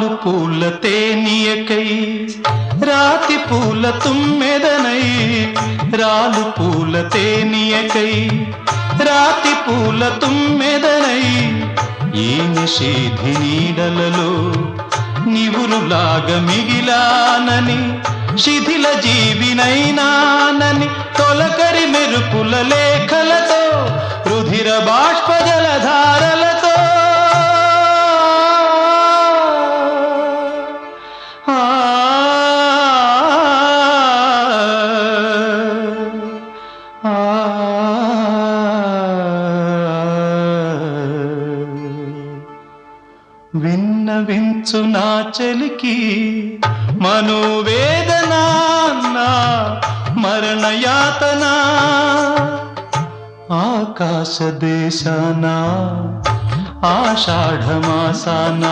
పాలు పూల తేనియకై రాతి పూల తుమ్మెదనై రాలు పూల తేనియకై రాతి పూల తుమ్మెదనై ఈ నిషేధి నీడలలో నివురులాగా మిగిలానని శిథిల జీవినైనానని తొలకరి మెరుపుల లేఖలతో రుధిర బాష్ప జలధారలతో విన్నవించు నా చలికి మనోవేదన మరణయాతన ఆకాశ దేశాన ఆషాఢమాసాన